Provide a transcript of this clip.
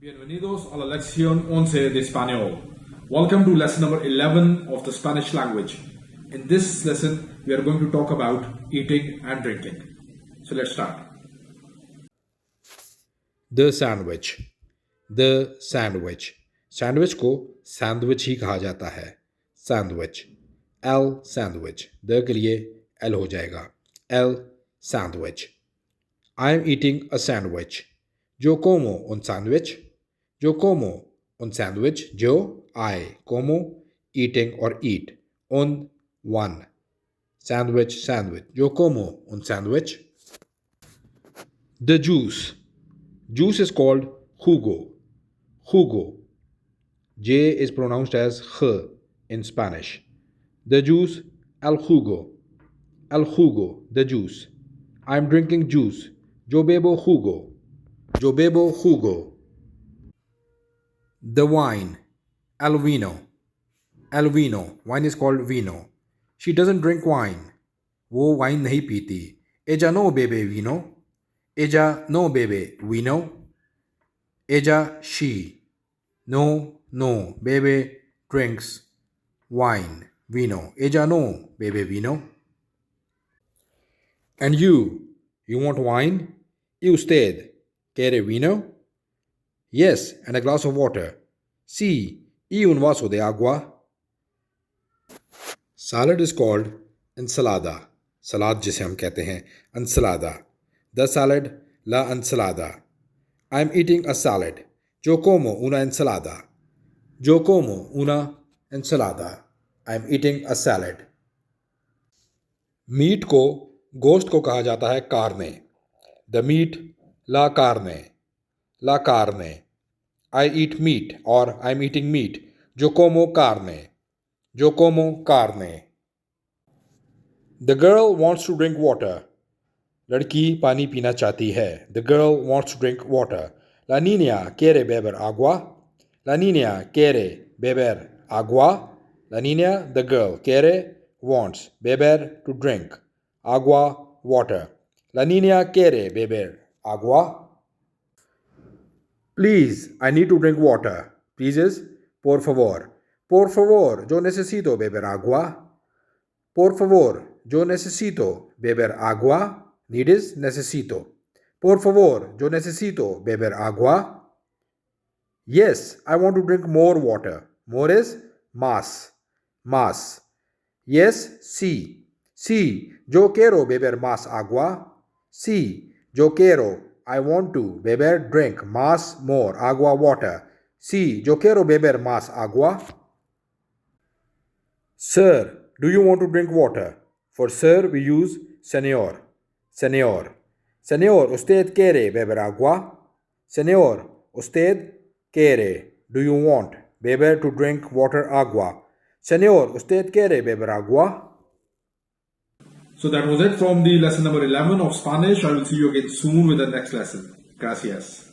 Bienvenidos a la lección 11 de español. Welcome to lesson number 11 of the Spanish language. In this lesson, we are going to talk about eating and drinking. So let's start. The sandwich. The sandwich. Sandwich को sandwich ही कहा जाता है. Sandwich. L sandwich. The के लिए L हो जाएगा. L sandwich. I am eating a sandwich. Yo como un sandwich. Yo como un sandwich. Yo, I, como, eating or eat. Un, one. Sandwich, sandwich. Yo como un sandwich. The juice. Juice is called jugo. Jugo. J is pronounced as J in Spanish. The juice, el jugo. El jugo, the juice. I am drinking juice. Yo bebo jugo. Yo bebo jugo. The wine, el vino. El vino. Wine is called vino. She doesn't drink wine. वो wine नहीं पीती. Ella no bebe vino. Ella no bebe vino. Ella, she. No, bebe drinks wine, vino. Ella no bebe vino. And you want wine? ¿Y usted quiere vino? Yes, and a glass of water. Sí, y un vaso de agua. Salad is called ensalada. Salad जिसे हम कहते हैं ensalada. The salad, la ensalada. I am eating a salad. Yo como una ensalada. Yo como una ensalada. I am eating a salad. Meat को गोश्त को कहा जाता है carne. The meat, la carne. La carne. I eat meat or I am eating meat. Yo como carne. Yo como carne. The girl wants to drink water. लड़की पानी पीना चाहती है. The girl wants to drink water. La niña quiere beber agua. La niña quiere beber agua. La niña, the girl, quiere, wants, beber, to drink. Agua, water. La niña quiere beber agua. Please, I need to drink water. Please is, por favor. Por favor, yo necesito beber agua. Por favor, yo necesito beber agua. Need is necesito. Por favor, yo necesito beber agua. Yes, I want to drink more water. More is más. Más. Yes, sí. Sí, yo quiero beber más agua. Sí, yo quiero. I want to. Beber, drink. Más, more. Agua, water. Sí, yo quiero beber más agua. Sir, do you want to drink water? For sir, we use señor. Señor. Señor, ¿usted quiere beber agua? Señor, ¿usted quiere? Do you want? Beber, to drink, water, agua. Señor, ¿usted quiere beber agua? So that was it from the lesson number 11 of Spanish. I will see you again soon with the next lesson. Gracias.